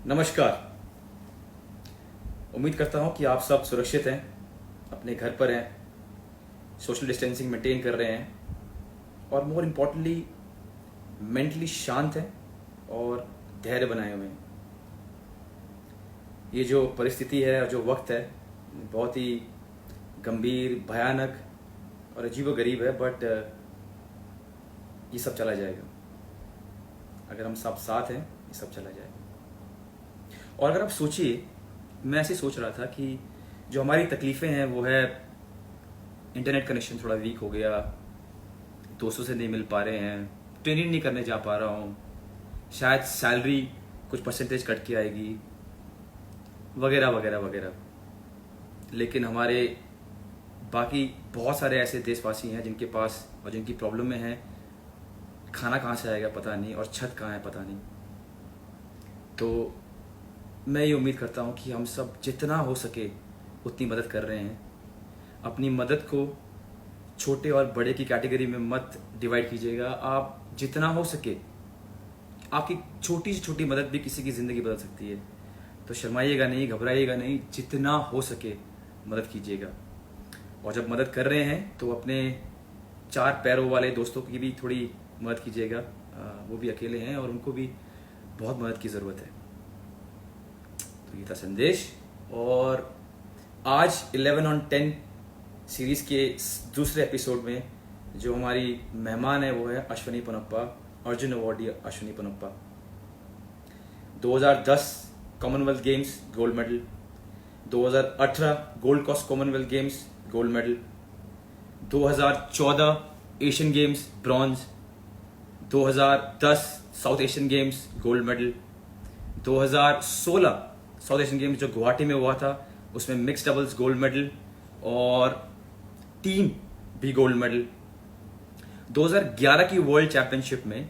नमस्कार। उम्मीद करता हूँ कि आप सब सुरक्षित हैं, अपने घर पर हैं, सोशल डिस्टेंसिंग मेंटेन कर रहे हैं और मोर इम्पोर्टेंटली मेंटली शांत हैं और धैर्य बनाए हुए हैं। ये जो परिस्थिति है और जो वक्त है बहुत ही गंभीर, भयानक और अजीबोगरीब है, बट ये सब चला जाएगा। अगर हम सब साथ हैं ये सब चला जाएगा। और अगर आप सोचिए, मैं ऐसे सोच रहा था कि जो हमारी तकलीफ़ें हैं वो है इंटरनेट कनेक्शन थोड़ा वीक हो गया, दोस्तों से नहीं मिल पा रहे हैं, ट्रेनिंग नहीं करने जा पा रहा हूँ, शायद सैलरी कुछ परसेंटेज कट के आएगी, वगैरह वगैरह वगैरह। लेकिन हमारे बाकी बहुत सारे ऐसे देशवासी हैं जिनके पास और जिनकी प्रॉब्लम में है, खाना कहाँ से आएगा पता नहीं और छत कहाँ है पता नहीं। तो मैं ये उम्मीद करता हूँ कि हम सब जितना हो सके उतनी मदद कर रहे हैं। अपनी मदद को छोटे और बड़े की कैटेगरी में मत डिवाइड कीजिएगा। आप जितना हो सके, आपकी छोटी से छोटी मदद भी किसी की ज़िंदगी बदल सकती है। तो शर्माइएगा नहीं, घबराइएगा नहीं, जितना हो सके मदद कीजिएगा। और जब मदद कर रहे हैं तो अपने 4 पैरों वाले दोस्तों की भी थोड़ी मदद कीजिएगा। वो भी अकेले हैं और उनको भी बहुत मदद की ज़रूरत है। तो ये था संदेश। और आज 11 on 10 सीरीज़ के दूसरे एपिसोड में जो हमारी मेहमान है वो है Ashwini Ponnappa, Arjun awardee Ashwini Ponnappa. 2010 Commonwealth Games gold medal, 2018 Gold Coast Commonwealth Games gold medal, 2014 Asian Games bronze, 2010 South Asian Games gold मेडल, 2016 साउथ एशियन गेम्स जो गुवाहाटी में हुआ था उसमें मिक्स डबल्स गोल्ड मेडल और टीम भी गोल्ड मेडल। 2011 की वर्ल्ड चैंपियनशिप में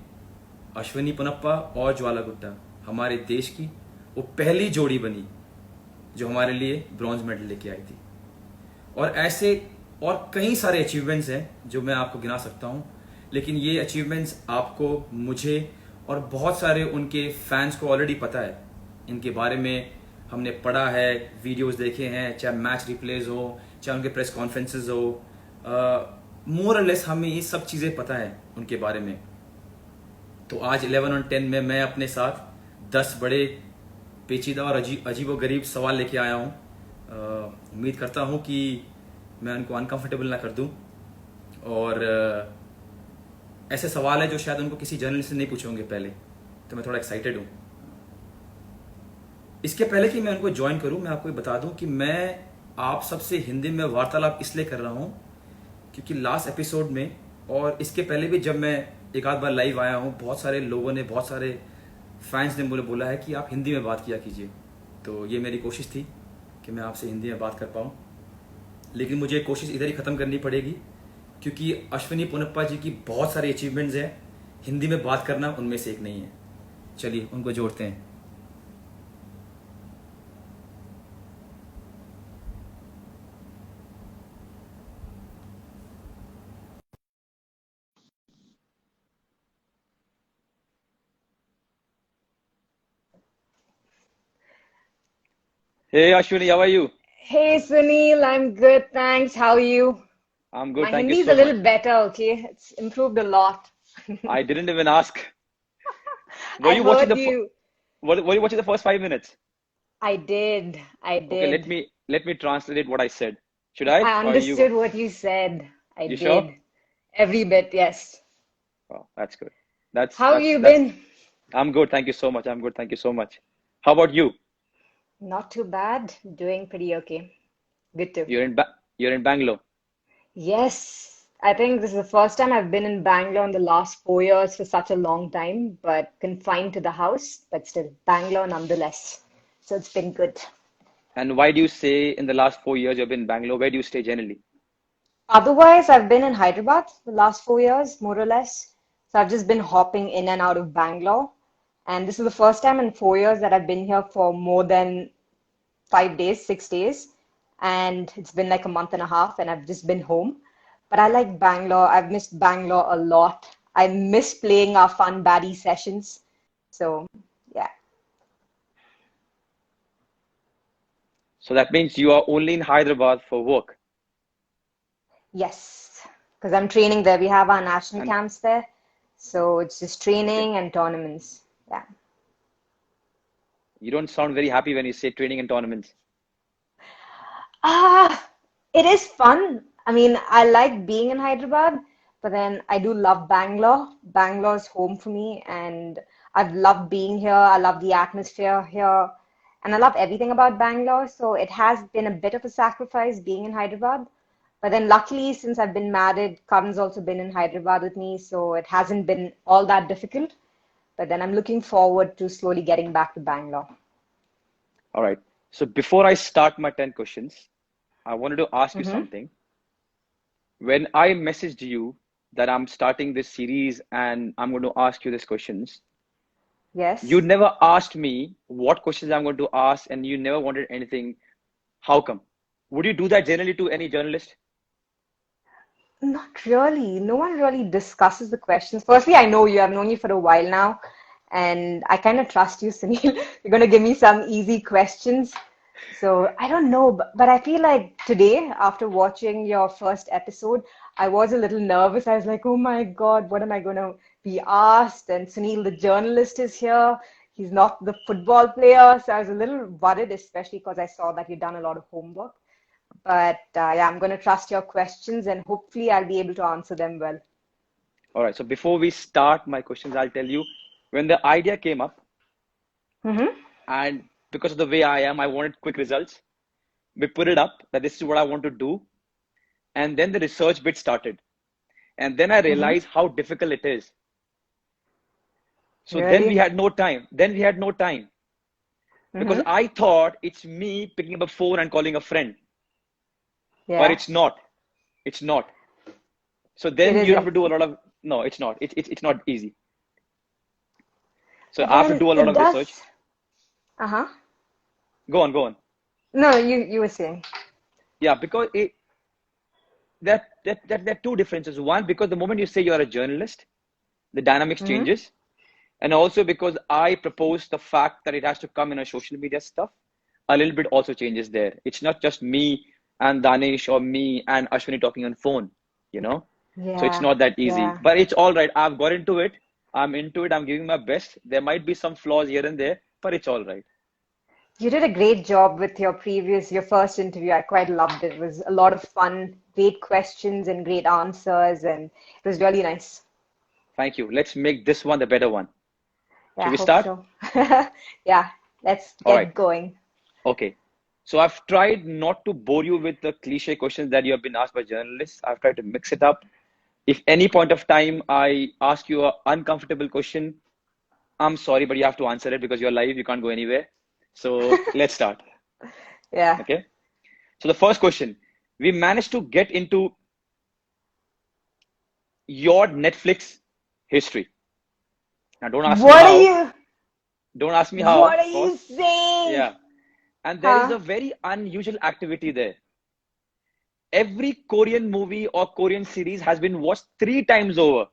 अश्विनी पोनप्पा और ज्वाला गुट्टा हमारे देश की वो पहली जोड़ी बनी जो हमारे लिए ब्रॉन्ज मेडल लेके आई थी। और ऐसे और कई सारे अचीवमेंट्स हैं जो मैं आपको गिना सकता हूं, लेकिन ये अचीवमेंट्स आपको, मुझे और बहुत सारे उनके फैंस को ऑलरेडी पता है। इनके बारे में हमने पढ़ा है, वीडियोस देखे हैं, चाहे मैच रिप्लेज हो, चाहे उनके प्रेस कॉन्फ्रेंसेज हो, मोर और लेस हमें ये सब चीज़ें पता है उनके बारे में। तो आज 11 on 10 में मैं अपने साथ 10 बड़े पेचीदा और अजीबोगरीब सवाल लेके आया हूँ। उम्मीद करता हूँ कि मैं उनको अनकंफर्टेबल ना कर दूँ। और ऐसे सवाल है जो शायद उनको किसी जर्नलिस्ट से नहीं पूछे होंगे पहले, तो मैं थोड़ा एक्साइटेड हूँ। इसके पहले कि मैं उनको ज्वाइन करूं, मैं आपको बता दूं कि मैं आप सबसे हिंदी में वार्तालाप इसलिए कर रहा हूं क्योंकि लास्ट एपिसोड में और इसके पहले भी जब मैं एक आध बार लाइव आया हूं, बहुत सारे लोगों ने, बहुत सारे फैंस ने मुझे बोला है कि आप हिंदी में बात किया कीजिए। तो ये मेरी कोशिश थी कि मैं आपसे हिंदी में बात कर पाऊँ, लेकिन मुझे कोशिश इधर ही ख़त्म करनी पड़ेगी क्योंकि अश्विनी पोनप्पा जी की बहुत सारी अचीवमेंट्स हैं, हिंदी में बात करना उनमें से एक नहीं है। चलिए उनको जोड़ते हैं। Hey Ashwini, how are you? Hey Sunil, I'm good, thanks. How are you? I'm good, My thank you Hindi is a so much. little better, okay? It's improved a lot. I didn't even ask. Were I you watching heard the you. were you watching the first 5 minutes? I did. I Okay, let did. me let me translate what I said. Should I? I Or you? understood what you said. I You sure? did. Every bit, yes. Oh, that's good. That's How have that's you that's. been? I'm good, thank you so much. I'm good, thank you so much. How about you? Not too bad. Doing pretty okay. Good too. You're in Bangalore. Yes. I think this is the first time I've been in Bangalore in the last 4 years for such a long time, but confined to the house, but still Bangalore nonetheless. So it's been good. And why do you say in the last 4 years you've been in Bangalore? Where do you stay generally? Otherwise, I've been in Hyderabad the last 4 years, more or less. So I've just been hopping in and out of Bangalore. And this is the first time in 4 years that I've been here for more than 5 days, 6 days. And it's been like a month and a half, and I've just been home. But I like Bangalore. I've missed Bangalore a lot. I miss playing our fun baddie sessions. So, yeah. So that means you are only in Hyderabad for work. Yes, because I'm training there. We have our national And camps there. So it's just training and tournaments. Yeah. you don't sound very happy when you say training and tournaments. It is fun. I mean, I like being in Hyderabad, but then I do love Bangalore. Bangalore is home for me, and I've loved being here. I love the atmosphere here, and I love everything about Bangalore. So it has been a bit of a sacrifice being in Hyderabad. But then luckily, since I've been married, Karan's also been in Hyderabad with me, so it hasn't been all that difficult. But then I'm looking forward to slowly getting back to Bangalore. All right. So before I start my 10 questions, I wanted to ask you something. When I messaged you that I'm starting this series and I'm going to ask you these questions, Yes. you never asked me what questions I'm going to ask, and you never wanted anything. How come? Would you do that generally to any journalist? Not really. No one really discusses the questions. Firstly, I know you. I've known you for a while now, and I kind of trust you, Sunil. You're going to give me some easy questions. So I don't know, but I feel like today, after watching your first episode, I was a little nervous. I was like, oh my God, what am I going to be asked? And Sunil, the journalist, is here. He's not the football player. So I was a little worried, especially because I saw that you'd done a lot of homework. But yeah, I'm going to trust your questions, and hopefully I'll be able to answer them well. All right. So before we start my questions, I'll tell you when the idea came up, and because of the way I am, I wanted quick results. We put it up that this is what I want to do. And then the research bit started. And then I realized how difficult it is. So then we had no time. Because I thought it's me picking up a phone and calling a friend. Yeah. But it's not. It's not. So then you have to do a lot of, no, it's not. It's not easy. So I have to do a lot of research. Go on. No, you were saying. Yeah, because there are two differences. One, because the moment you say you're a journalist, the dynamics changes. And also because I propose the fact that it has to come in a social media stuff, a little bit also changes there. It's not just me and Danish or me and Ashwini talking on phone, you know? Yeah. So it's not that easy. Yeah. But it's all right. I've got into it. I'm into it. I'm giving my best. There might be some flaws here and there, but it's all right. You did a great job with your first interview. I quite loved it. It was a lot of fun, great questions and great answers, and it was really nice. Thank you. Let's make this one the better one. Yeah, Should we start? So. Yeah, let's get going. Okay. So I've tried not to bore you with the cliche questions that you have been asked by journalists. I've tried to mix it up. If any point of time I ask you an uncomfortable question, I'm sorry, but you have to answer it because you're live. You can't go anywhere. So let's start. Yeah. Okay. So the first question, we managed to get into your Netflix history. Now don't ask me how. Don't ask me how. What are you saying? Yeah. And there is a very unusual activity there. Every Korean movie or Korean series has been watched 3 times over.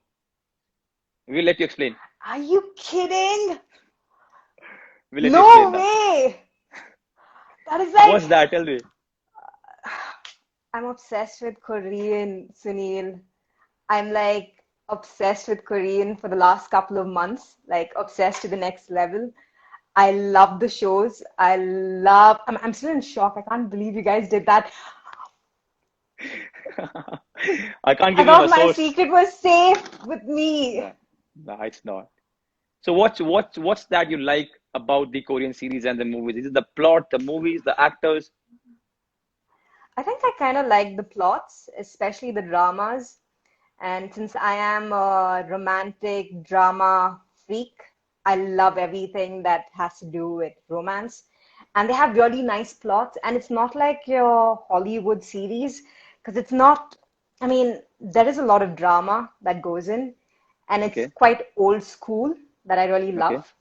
We'll let you explain. Are you kidding? No way! That is like... What's that? Tell me. I'm obsessed with Korean, Sunil. I'm like obsessed with Korean for the last couple of months, like obsessed to the next level. I love the shows. I'm still in shock. I can't believe you guys did that. I can't give you a source. My secret was safe with me. No, it's not. So what's that you like about the Korean series and the movies? Is it the plot, the movies, the actors? I think I kind of like the plots, especially the dramas. And since I am a romantic drama freak, I love everything that has to do with romance. And they have really nice plots. And it's not like your Hollywood series, because it's not, I mean, there is a lot of drama that goes in. And it's quite old school that I really love.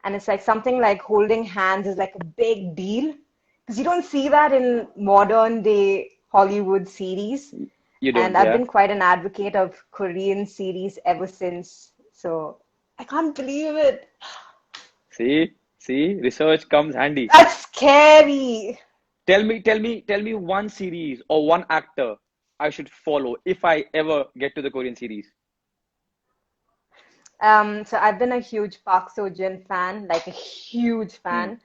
And it's like something like holding hands is like a big deal. Because you don't see that in modern day Hollywood series. You don't, and I've been quite an advocate of Korean series ever since. So I can't believe it. See, research comes handy. That's scary. Tell me one series or one actor I should follow if I ever get to the Korean series. So I've been a huge Park Seo-joon fan, like a huge Hmm. fan.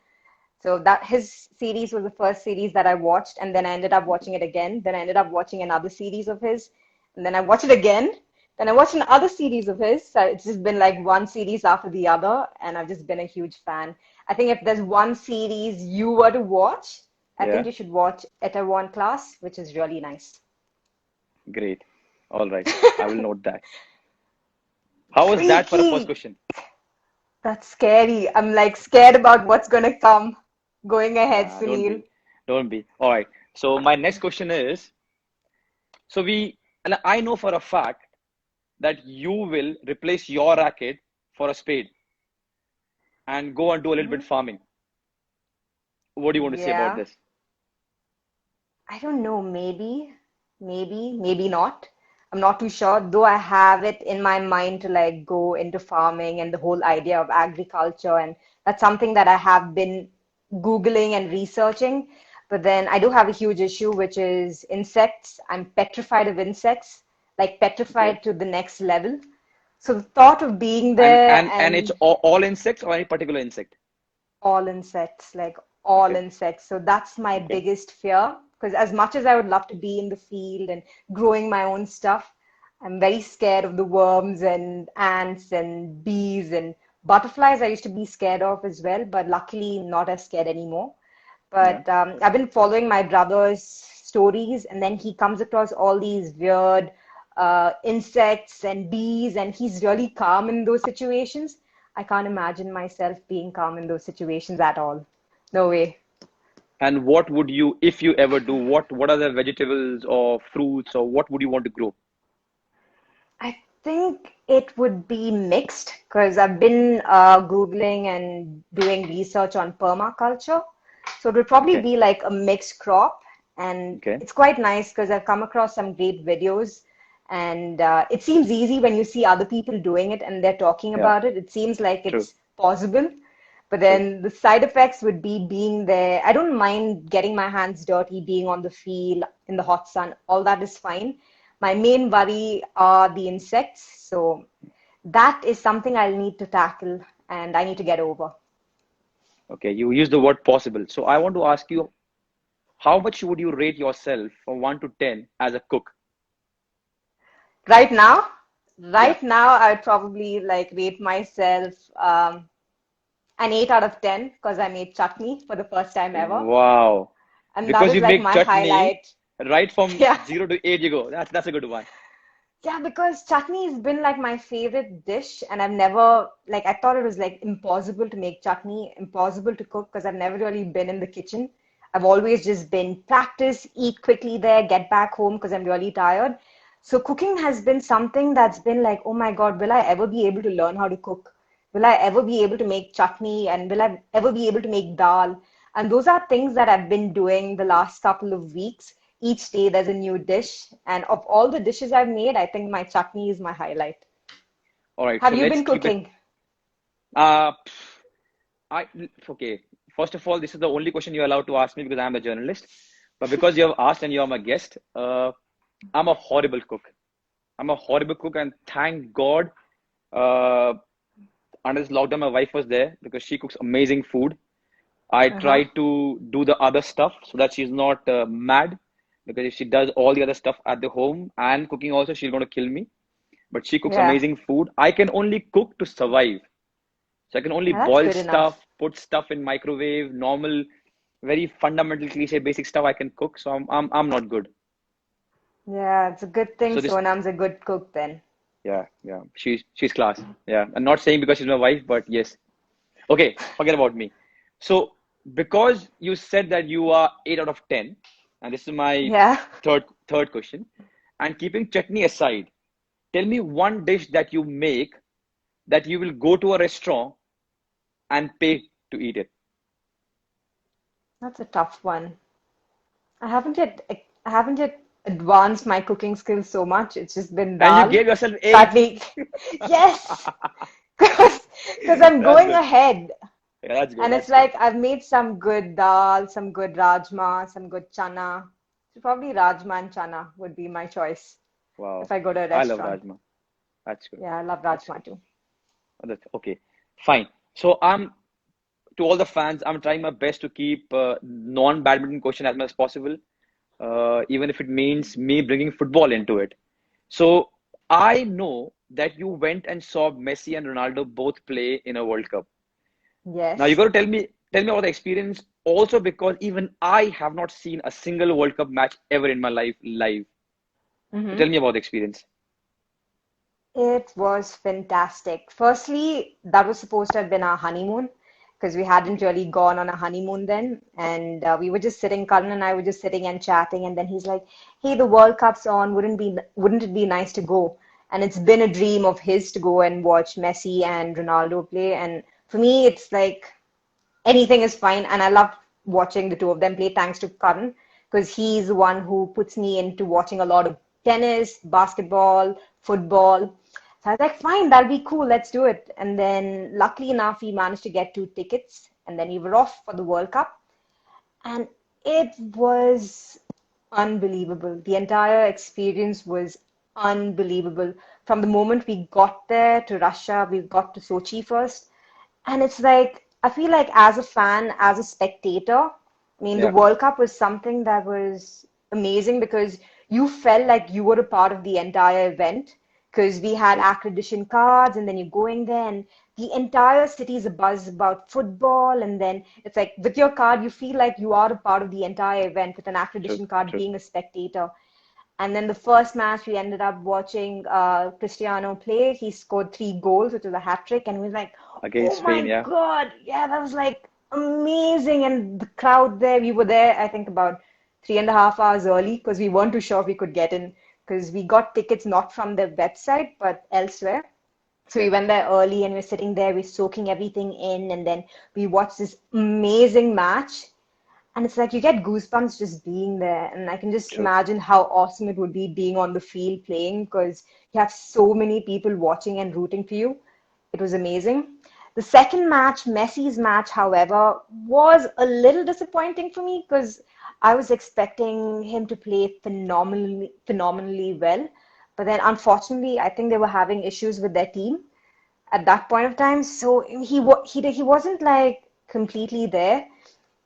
So that his series was the first series that I watched, and then I ended up watching it again. Then I ended up watching another series of his, and then I watched it again. Then I watched another series of his. So it's just been like one series after the other, and I've just been a huge fan. I think if there's one series you were to watch, I think Yeah, you should watch *𝜱ᴜ class, which is really nice. great. All right, I will note that. How was that for a first Freaky! question? That's scary. I'm like scared about what's gonna come. Going ahead, Nah, don't Sunil. be, don't be. All right. So my next question is, and I know for a fact that you will replace your racket for a spade and go and do a little bit Mhm. farming. What do you want to say about Yeah. this? I don't know, maybe not. I'm not too sure, though I have it in my mind to like go into farming and the whole idea of agriculture, and that's something that I have been Googling and researching. But then I do have a huge issue, which is insects. I'm petrified of insects, like Okay. petrified to the next level. So the thought of being And there and it's and all insects or any particular insect? all insects, like all Okay. insects. So that's my Okay. biggest fear. Because as much as I would love to be in the field and growing my own stuff, I'm very scared of the worms and ants and bees and butterflies. I used to be scared of as well, but luckily not as scared anymore. Yeah. But I've been following my brother's stories, and then he comes across all these weird insects and bees, and he's really calm in those situations. I can't imagine myself being calm in those situations at all. No way. And what would you, if you ever do, what are the vegetables or fruits or what would you want to grow? I think it would be mixed because I've been Googling and doing research on permaculture. So it would probably Okay. be like a mixed crop. And Okay. it's quite nice because I've come across some great videos. And it seems easy when you see other people doing it and they're talking Yeah. about it. It seems like True. it's possible. But True. then the side effects would be being there. I don't mind getting my hands dirty, being on the field in the hot sun. All that is fine. My main worry are the insects. So that is something I'll need to tackle and I need to get over. Okay. You use the word possible. So I want to ask you, how much would you rate yourself from 1 to 10 as a cook? Right now, Yeah. right now, I would probably like rate myself an 8 out of 10 because I made chutney for the first time ever. Wow. And that Because is you like make my chutney highlight. right from Yeah. 0 to 8 you go. That's a good one. Yeah, because chutney has been like my favorite dish, and I've never like I thought it was like impossible to make chutney, impossible to cook because I've never really been in the kitchen. I've always just been practice, eat quickly there, get back home because I'm really tired. So cooking has been something that's been like, oh my God, will I ever be able to learn how to cook? Will I ever be able to make chutney? And will I ever be able to make dal? And those are things that I've been doing the last couple of weeks. Each day there's a new dish. And of all the dishes I've made, I think my chutney is my highlight. All right. So Have you let's been keep it. cooking? Uh, I okay. First of all, this is the only question you're allowed to ask me because I'm a journalist. But because you have asked and you're my guest, I'm a horrible cook. I'm a horrible cook, and thank God, uh, under this lockdown, my wife was there because she cooks amazing food. I Uh-huh. try to do the other stuff so that she's not mad, because if she does all the other stuff at the home and cooking also, she's going to kill me. But she cooks Yeah. amazing food. I can only cook to survive. So I can only That's boil good stuff, enough. put stuff in microwave, normal, very fundamental cliche basic stuff I can cook. So I'm not good. Yeah, it's a good thing So this Sonam's a good cook then. yeah. She's class. Yeah. I'm not saying because she's my wife, but yes. Okay, forget about me. So because you said that you are 8 out of 10, and this is my Yeah. third question, and keeping chutney aside, tell me one dish that you make that you will go to a restaurant and pay to eat it. That's a tough one. I haven't yet advanced my cooking skills so much. It's just been And you dal. gave yourself So at 8. least, yes, because I'm That's going good. ahead. Yeah, that's good. And it's That's good. like I've made some good dal, some good rajma, some good chana. So probably rajma and chana would be my choice if Wow. I go to a I love restaurant. rajma. That's good. Yeah, I love That's good. rajma too. That's okay. Fine. So to all the fans, I'm trying my best to keep non-badminton question as much as possible, even if it means me bringing football into it. So I know that you went and saw Messi and Ronaldo both play in a World Cup. Now you Yes. got to tell me about the experience also because even I have not seen a single World Cup match ever in my life live. So Mm-hmm. tell me about the experience. It was fantastic. Firstly, that was supposed to have been our honeymoon because we hadn't Okay. really gone on a honeymoon then. And we were just sitting, Karan and I were just sitting and chatting. And then he's like, "Hey, the World Cup's on. Wouldn't it be nice to go?" And it's been a dream of his to go and watch Messi and Ronaldo play. And for me, it's like anything is fine. And I love watching the two of them play thanks to Karan because he's the one who puts me into watching a lot of tennis, basketball, football. So I was like, fine, that'll be cool. Let's do it. And then luckily enough, we managed to get 2 tickets and then we were off for the World Cup. And it was unbelievable. The entire experience was unbelievable. From the moment we got there to Russia, we got to Sochi first. And it's like, I feel like as a fan, as a spectator, I mean, the Yeah. World Cup was something that was amazing because you felt like you were a part of the entire event because we had True. accreditation cards and then you're going there and the entire city is a buzz about football. And then it's like with your card, you feel like you are a part of the entire event with an True. accreditation card True. being a spectator. And then the first match, we ended up watching Cristiano play. He scored 3 goals, which was a hat trick. And we were like, Against oh Spain, my yeah. God. Yeah, that was like amazing. And the crowd there, we were there, I think, about 3.5 hours early because we weren't too sure if we could get in because we got tickets not from their website, but elsewhere. So we Okay. went there early and we're sitting there, we're soaking everything in. And then we watched this amazing match. And it's like you get goosebumps just being there. And I can just True. imagine how awesome it would be being on the field playing because you have so many people watching and rooting for you. It was amazing. The second match, Messi's match, however, was a little disappointing for me because I was expecting him to play phenomenally well. But then unfortunately, I think they were having issues with their team at that point of time. So he wasn't like completely there.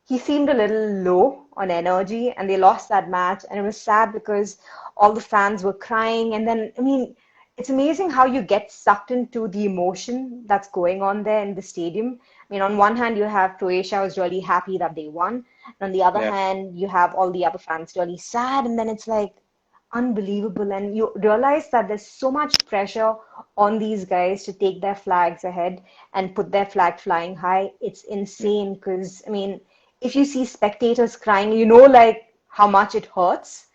He seemed a little low on energy and they lost that match. And it was sad because all the fans were crying. And then, I mean, it's amazing how you get sucked into the emotion that's going on there in the stadium. I mean, on one hand, you have Croatia was really happy that they won. And on the other Yeah. hand, you have all the other fans really sad. And then it's like unbelievable. And you realize that there's so much pressure on these guys to take their flags ahead and put their flag flying high. It's Yeah. insane because, I mean, if you see spectators crying, you know, like how much it hurts.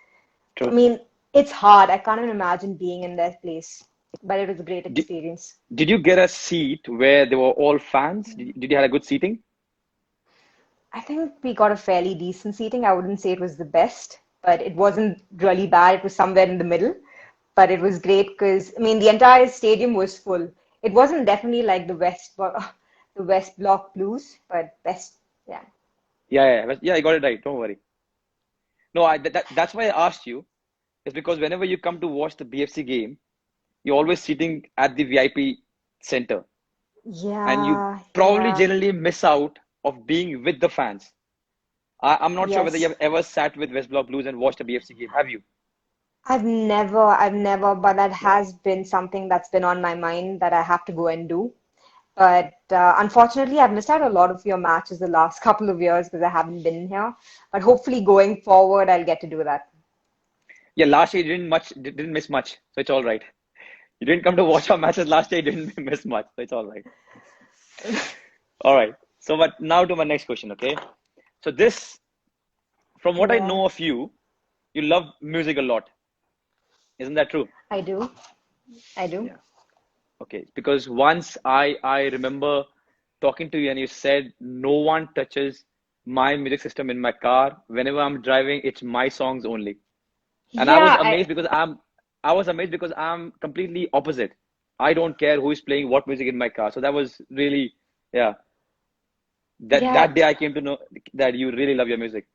I True. mean, it's hard. I can't even imagine being in their place, but it was a great Did, experience. did you get a seat where they were all fans? Did you have a good seating? I think we got a fairly decent seating. I wouldn't say it was the best, but it wasn't really bad. It was somewhere in the middle, but it was great because, I mean, the entire stadium was full. It wasn't definitely like the West Block Blues, but best, yeah. Yeah, you got it right. Don't worry. No, that's why I asked you. Is because whenever you come to watch the BFC game, you're always sitting at the VIP center, and you Yeah, probably yeah, generally miss out of being with the fans. I'm not sure whether you yes. have ever sat with West Block Blues and watched a BFC game. Have you? I've never, but that Wow. has been something that's been on my mind that I have to go and do. But unfortunately, I've missed out a lot of your matches the last couple of years because I haven't been here. But hopefully, going forward, I'll get to do that. Yeah, last year you didn't miss much, so it's all right. You didn't come to watch our matches last year, you didn't miss much, so it's all right. All right. So, but now to my next question, okay? So this, from what I Yeah, know of you, you love music a lot. Isn't that true? I do. I do. Yeah. Okay. Because once I remember talking to you and you said no one touches my music system in my car. Whenever I'm driving, it's my songs only. And Yeah, I I was amazed because I'm completely opposite. I don't care who is playing what music in my car. So that was really, yeah. Yeah, That day I came to know that you really love your music.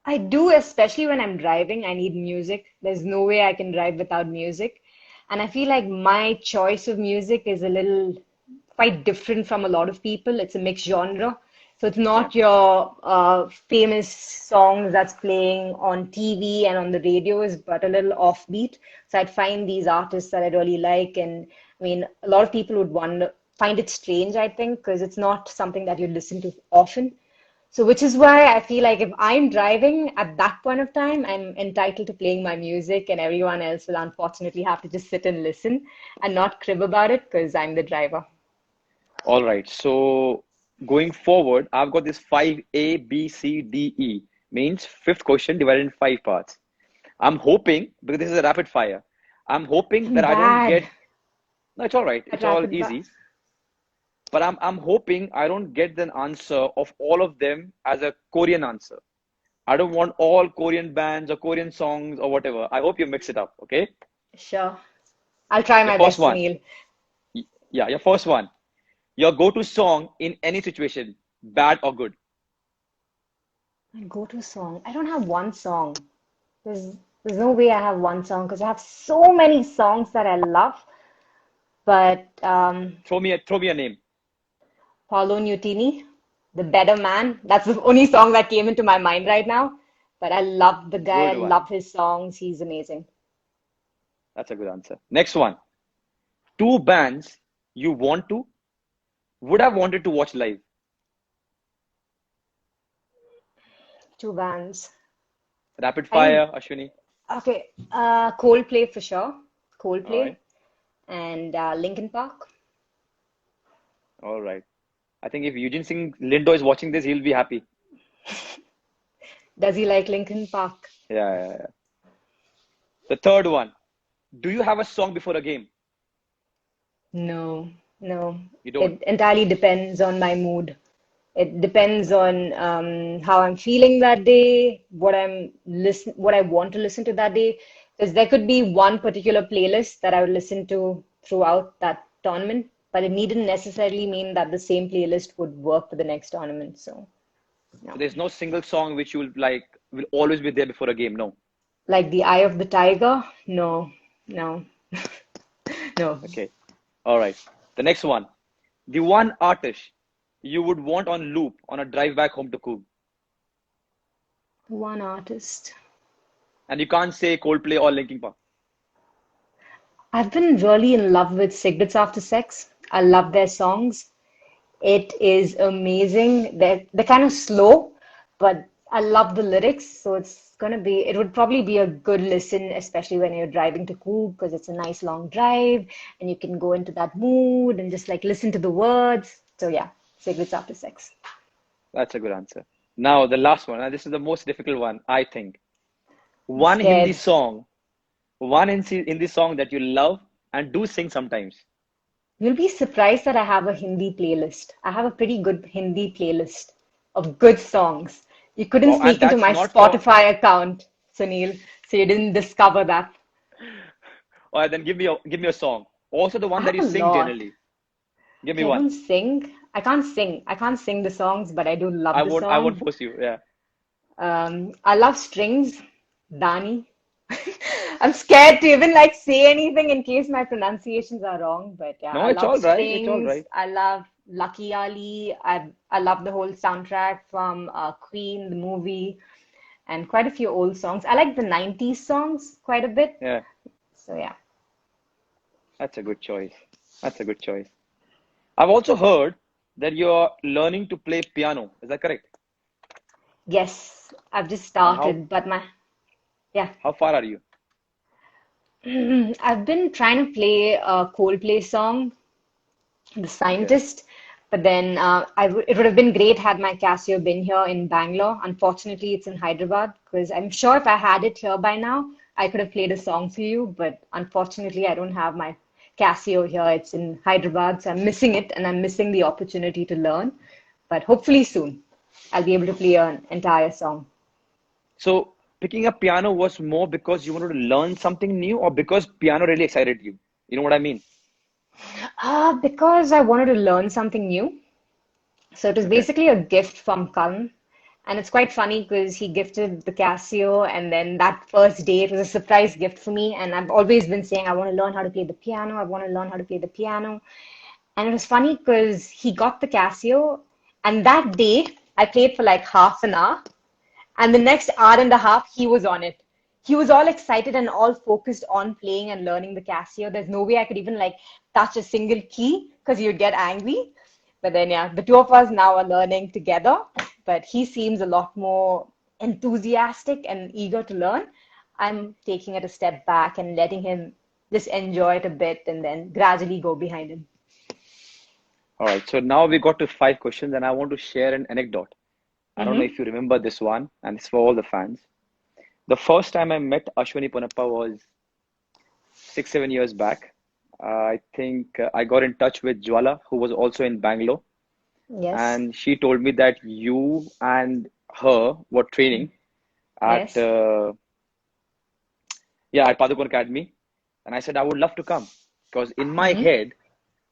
I do, especially when I'm driving. I need music. There's no way I can drive without music. And I feel like my choice of music is a little quite different from a lot of people. It's a mixed genre. So it's Yeah. not your famous songs that's playing on TV and on the radios, but a little offbeat. So I'd find these artists that I really like. And I mean, a lot of people would find it strange, I think, because it's not something that you listen to often. So, which is why I feel like if I'm driving at that point of time, I'm entitled to playing my music, and everyone else will unfortunately have to just sit and listen and not crib about it because I'm the driver. All right. So going forward, I've got this 5 A, B, C, D, E, means fifth question divided in 5 parts. I'm hoping, because this is a rapid fire, I'm hoping I'm that I don't bad get, no, it's all right. at It's all rapid fire. easy. But I'm hoping I don't get the answer of all of them as a Korean answer. I don't want all Korean bands or Korean songs or whatever. I hope you mix it up. Okay. Sure. I'll try Your my first best, one. Sunil. Yeah, your first one. Your go-to song in any situation, bad or good. My go-to song. I don't have one song. There's no way I have one song because I have so many songs that I love. But Throw me a name. Paulo Nutini, The Better Man. That's the only song that came into my mind right now. But I love the guy. I Good one. love his songs. He's amazing. That's a good answer. Next one. Two bands you would have wanted to watch live. Two bands. Rapid I think, fire, Ashwini. okay, Coldplay for sure. All Coldplay right. and Linkin Park. All right. I think if Eugene Singh Lindo is watching this, he'll be happy. Does he like Linkin Park? Yeah. The third one. Do you have a song before a game? No, no. You don't. It entirely depends on my mood. It depends on how I'm feeling that day, what I want to listen to that day. Because there could be one particular playlist that I would listen to throughout that tournament, but it needn't necessarily mean that the same playlist would work for the next tournament. So, So no. there's no single song which you will like will always be there before a game. No. Like the Eye of the Tiger? No, no, no. Okay. All right. The next one. The one artist you would want on loop on a drive back home to Coog. One artist. And you can't say Coldplay or Linkin Park. I've been really in love with Cigarettes After Sex. I love their songs. It is amazing. They're kind of slow, but I love the lyrics. So it would probably be a good listen, especially when you're driving to Coog, because it's a nice long drive and you can go into that mood and just like listen to the words. So yeah, Cigarettes After Sex. That's a good answer. Now, the last one. And this is the most difficult one, I think. I'm One Hindi scared. song, Hindi song that you love and do sing sometimes. You'll be surprised that I have a Hindi playlist. I have a pretty good Hindi playlist of good songs. You couldn't Wow, and sneak into that's my not for. Spotify account, Sunil, so you didn't discover that. All right, then give me a song. Also, the I one that have you a sing lot. generally. Give me Okay, I one. don't sing. I can't sing. I can't sing the songs, but I do love the I won't song. force you. Yeah. I love strings, Dani. I'm scared to even like say anything in case my pronunciations are wrong, but yeah, No, I it's love all right. It's all strings. right. I love Lucky Ali. I love the whole soundtrack from Queen, the movie, and quite a few old songs. I like the 90s songs quite a bit. Yeah, So yeah. that's a good choice. That's a good choice. I've also heard that you're learning to play piano. Is that correct? Yes, I've just And started, but yeah. how far are you? I've been trying to play a Coldplay song, The Okay. Scientist, but then it would have been great had my Casio been here in Bangalore. Unfortunately, it's in Hyderabad because I'm sure if I had it here by now, I could have played a song for you. But unfortunately, I don't have my Casio here. It's in Hyderabad, so I'm missing it and I'm missing the opportunity to learn. But hopefully soon, I'll be able to play an entire song. So picking up piano was more because you wanted to learn something new or because piano really excited you? You know what I mean? Because I wanted to learn something new. So it was Okay. basically a gift from Karan. And it's quite funny because he gifted the Casio, and then that first day it was a surprise gift for me. And I've always been saying I want to learn how to play the piano. I want to learn how to play the piano. And it was funny because he got the Casio, and that day I played for like half an hour, and the next hour and a half he was on it. He was all excited and all focused on playing and learning the Casio. There's no way I could even like touch a single key because he would get angry. But then, yeah, the two of us now are learning together. But he seems a lot more enthusiastic and eager to learn. I'm taking it a step back and letting him just enjoy it a bit and then gradually go behind him. All right. So now we got to 5 questions, and I want to share an anecdote. I don't know Mm-hmm. if you remember this one, and it's for all the fans. The first time I met Ashwini Ponnappa was 6, 7 years back. I think I got in touch with Jwala, who was also in Bangalore, Yes. and she told me that you and her were training at Yes. at Padukone Academy, and I said I would love to come because in my Mm-hmm. head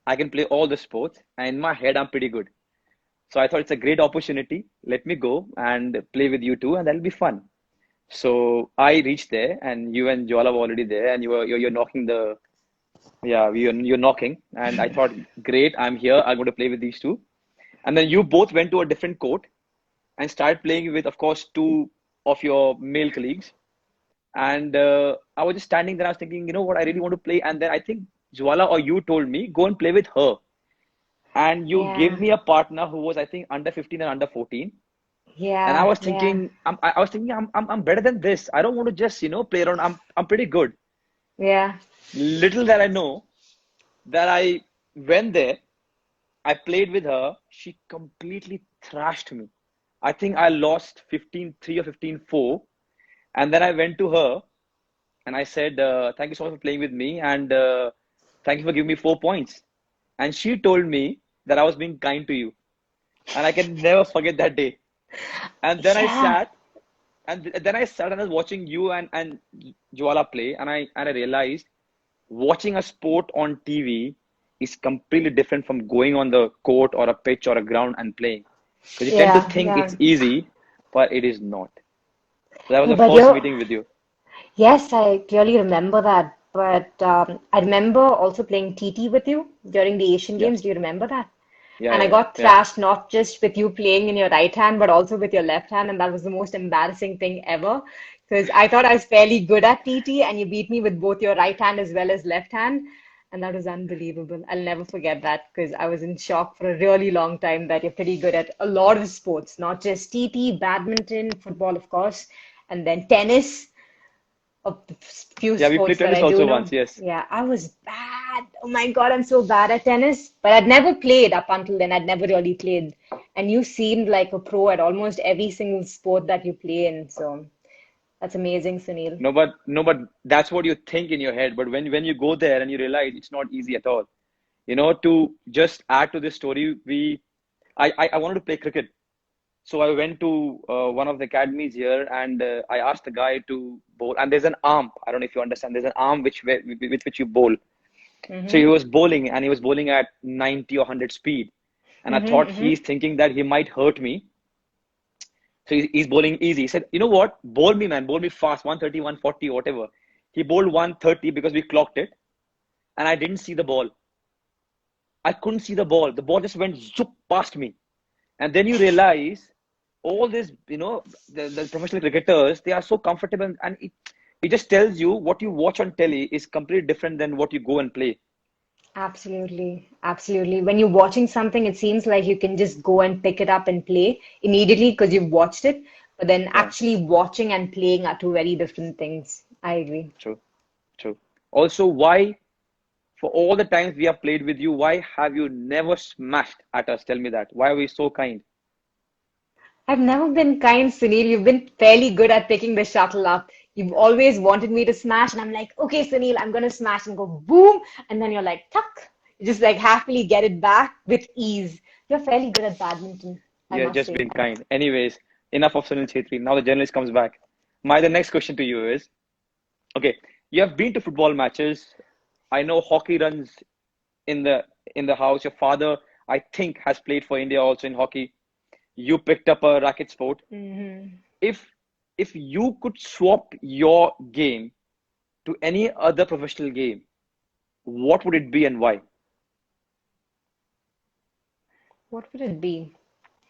I can play all the sports, and in my head I'm pretty good. So I thought it's a great opportunity. Let me go and play with you too, and that'll be fun. So I reached there, and you and Jwala were already there, and you're knocking the you're knocking, and I thought, great, I'm here. I'm going to play with these two, and then you both went to a different court and started playing with, of course, two of your male colleagues. And I was just standing there. I was thinking, you know what, I really want to play. And then I think Jwala or you told me go and play with her, and you gave Yeah. me a partner who was, I think, under 15 and under 14. And I Yeah. was Yeah. thinking, I was thinking, I'm better than this. I don't want to just, play around. I'm pretty good. Yeah. Little that I know that I went there, I played with her. She completely thrashed me. I think I lost 15-3 or 15-4. And then I went to her and I said, thank you so much for playing with me. And thank you for giving me 4 points. And she told me that I was being kind to you. And I can never forget that day. And then I Yeah. sat then I sat and I was watching you and Jwala play, and I realized watching a sport on TV is completely different from going on the court or a pitch or a ground and playing. Because you tend to Yeah. think Yeah. it's easy, but it is not. So that was Oh, the but first you're, meeting with you. yes, I clearly remember that. But I remember also playing TT with you during the Asian Yeah, Games. Do you remember that? yeah, And I yeah, got yeah. thrashed not just with you playing in your right hand, but also with your left hand. And that was the most embarrassing thing ever. Because I thought I was fairly good at TT, and you beat me with both your right hand as well as left hand. And that was unbelievable. I'll never forget that because I was in shock for a really long time that you're pretty good at a lot of sports, not just TT, badminton, football, of course, and then tennis of the few Yeah, we played sports that tennis I do also once, know. yes. Yeah, I was bad. Oh my God, I'm so bad at tennis. But I'd never played up until then. I'd never really played. And you seemed like a pro at almost every single sport that you play in. So that's amazing, Sunil. No, but that's what you think in your head. But when you go there and you realize it's not easy at all. To just add to this story, I wanted to play cricket. So I went to one of the academies here, and I asked the guy to bowl. And there's an arm. I don't know if you understand. There's an arm with which you bowl. So he Mm-hmm. was bowling, and he was bowling at 90 or 100 speed. And I Mm-hmm. thought Mm-hmm. he's thinking that he might hurt me. So he's bowling easy. He said, you know what? Bowl me, man. Bowl me fast. 130, 140, whatever. He bowled 130 because we clocked it. And I didn't see the ball. I couldn't see the ball. The ball just went zoop past me. And then you realize all this, the professional cricketers, they are so comfortable, and it just tells you what you watch on telly is completely different than what you go and play. Absolutely. Absolutely. When you're watching something, it seems like you can just go and pick it up and play immediately because you've watched it. But then Yeah, actually watching and playing are two very different things. I agree. true, true. Also, why, for all the times we have played with you, why have you never smashed at us? Tell me that. Why are we so kind? I've never been kind, Sunil. You've been fairly good at picking the shuttle up. You've always wanted me to smash, and I'm like, okay, Sunil, I'm gonna smash and go boom. And then you're like, tuck. You just like happily get it back with ease. You're fairly good at badminton, I You're must just say. being kind. Anyways, enough of Sunil Chhetri. Now the journalist comes back. The next question to you is, okay, you have been to football matches. I know hockey runs in the in the house. Your father, I think, has played for India also in hockey. You picked up a racket sport. If you could swap your game to any other professional game, what would it be and why? What would it be?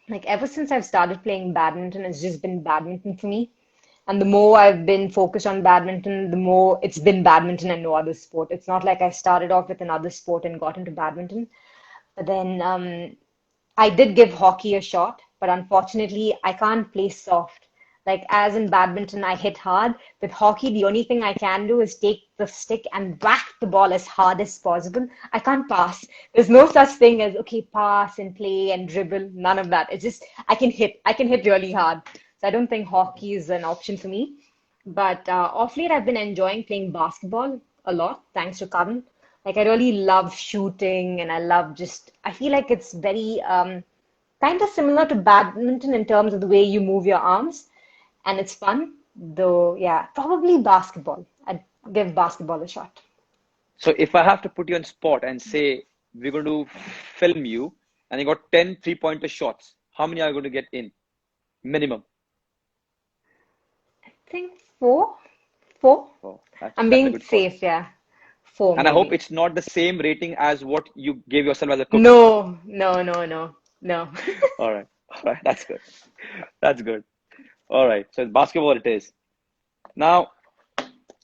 Like ever since I've started playing badminton, it's just been badminton for me. And the more I've been focused on badminton, the more it's been badminton and no other sport. It's not like I started off with another sport and got into badminton. But then I did give hockey a shot, but unfortunately, I can't play soft. Like as in badminton, I hit hard. With hockey, the only thing I can do is take the stick and whack the ball as hard as possible. I can't pass. There's no such thing as, okay, pass and play and dribble. None of that. It's just, I can hit. I can hit really hard. So I don't think hockey is an option for me. But off late, I've been enjoying playing basketball a lot, thanks to Karan. Like I really love shooting and I love just, I feel like it's very kind of similar to badminton in terms of the way you move your arms and it's fun. Though, yeah, probably basketball. I'd give basketball a shot. So if I have to put you on spot and say we're going to film you and you got 10 3-pointer shots, how many are you going to get in? Minimum. I think four. Four. Oh, I'm that's a being good call. safe, yeah. Four And I hope maybe. it's not the same rating as what you gave yourself as a cook. No, no, no, no, no. All right. All right. That's good. That's good. All right. So basketball it is. Now,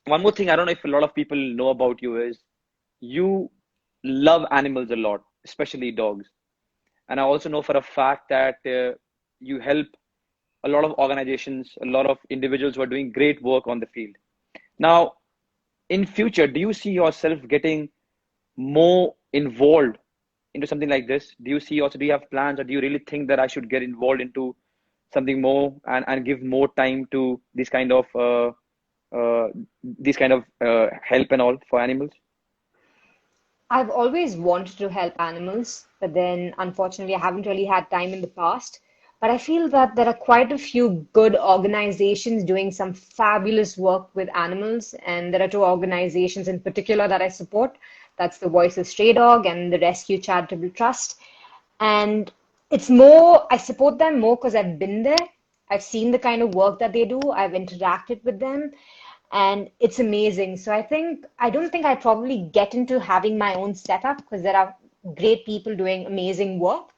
one more thing I don't know if a lot of people know about you is you love animals a lot, especially dogs. And I also know for a fact that you help a lot of organizations, a lot of individuals who are doing great work on the field. Now, in future, do you see yourself getting more involved into something like this? Do you see also, do you have plans or do you really think that I should get involved into something more and give more time to this kind of help and all for animals? I've always wanted to help animals, but then unfortunately I haven't really had time in the past. But I feel that there are quite a few good organizations doing some fabulous work with animals, and there are two organizations in particular that I support. That's the Voice of Stray Dog and the Rescue Charitable Trust. And it's more, I support them more because I've been there. I've seen the kind of work that they do. I've interacted with them and it's amazing. So I don't think I probably get into having my own setup because there are great people doing amazing work,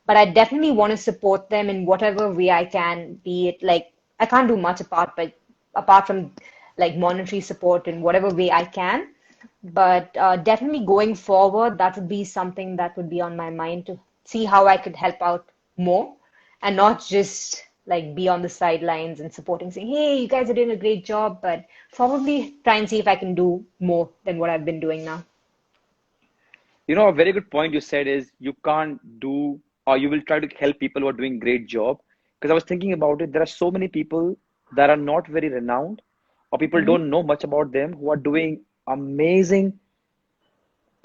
but I definitely want to support them in whatever way I can, be it like, I can't do much apart from like monetary support in whatever way I can. But definitely going forward, that would be something that would be on my mind to see how I could help out more and not just like be on the sidelines and supporting, saying, hey, you guys are doing a great job, but probably try and see if I can do more than what I've been doing now. You know, a very good point you said is you can't do, or you will try to help people who are doing great job. Because I was thinking about it, there are so many people that are not very renowned or people don't know much about them who are doing amazing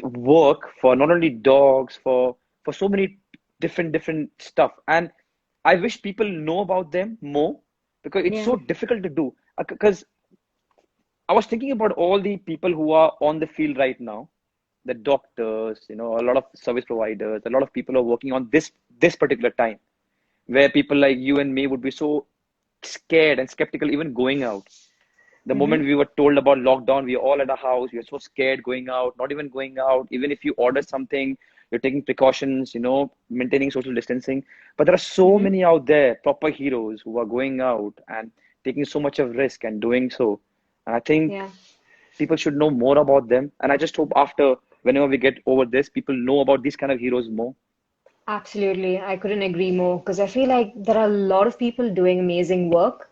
work for not only dogs, for so many different stuff. And I wish people know about them more because it's Yeah. so difficult to do. Because I was thinking about all the people who are on the field right now, the doctors, you know, a lot of service providers, a lot of people are working on this particular time, where people like you and me would be so scared and skeptical even going out. The moment we were told about lockdown, we are all at a house. We are so scared going out, not even going out. Even if you order something, you're taking precautions, you know, maintaining social distancing. But there are so many out there, proper heroes who are going out and taking so much of risk and doing so. And I think Yeah. people should know more about them. And I just hope after, whenever we get over this, people know about these kind of heroes more. Absolutely. I couldn't agree more because I feel like there are a lot of people doing amazing work,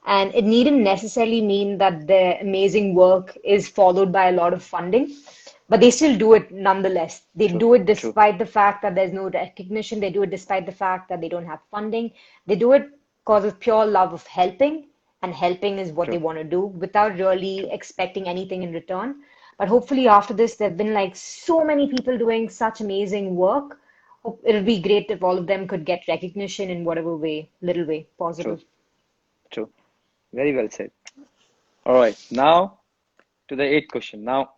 and it needn't necessarily mean that their amazing work is followed by a lot of funding, but they still do it nonetheless. They True, do it true, despite the fact that there's no recognition. They do it despite the fact that they don't have funding. They do it because of pure love of helping, and helping is what they true. want to do without really expecting anything in return. But hopefully, after this, there have been like so many people doing such amazing work. It would be great if all of them could get recognition in whatever way, little way possible. True, true. Very well said. All right, now to the eighth question. Now,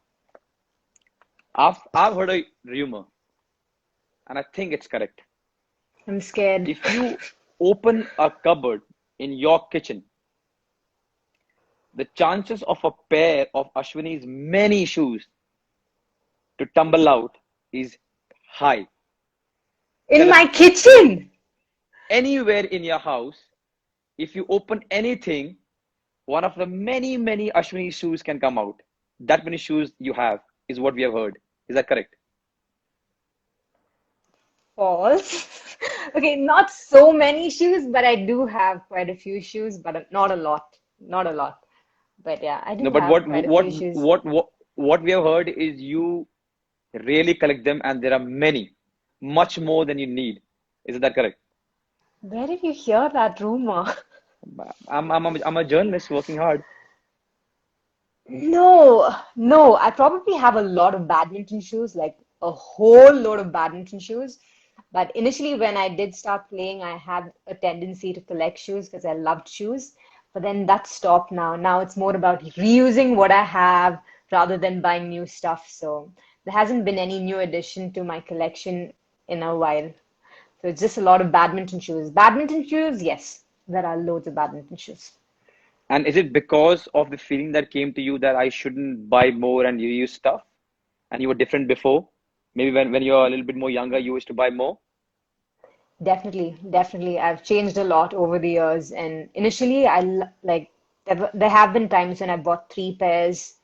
I've heard a rumor, and I think it's correct. I'm scared. If you open a cupboard in your kitchen, the chances of a pair of Ashwini's many shoes to tumble out is high. In my kitchen? Anywhere in your house, if you open anything, one of the many Ashwini shoes can come out. That many shoes you have is what we have heard. Is that correct? False. Okay, not so many shoes, but I do have quite a few shoes, but not a lot. Not a lot. But yeah, I do No, but have quite a few shoes. what we have heard is you really collect them, and there are many, much more than you need. Is that correct? Where did you hear that rumor? I'm a journalist working hard. No, no, I probably have a lot of badminton shoes, like a whole load of badminton shoes. But initially, when I did start playing, I had a tendency to collect shoes because I loved shoes. But then that stopped now. Now it's more about reusing what I have rather than buying new stuff. So there hasn't been any new addition to my collection in a while. So it's just a lot of badminton shoes. Badminton shoes, yes, there are loads of badminton shoes. And is it because of the feeling that came to you that I shouldn't buy more and reuse stuff? And you were different before? Maybe when you're a little bit more younger, you used to buy more? Definitely, definitely. I've changed a lot over the years. And initially, there have been times when I bought 3 pairs,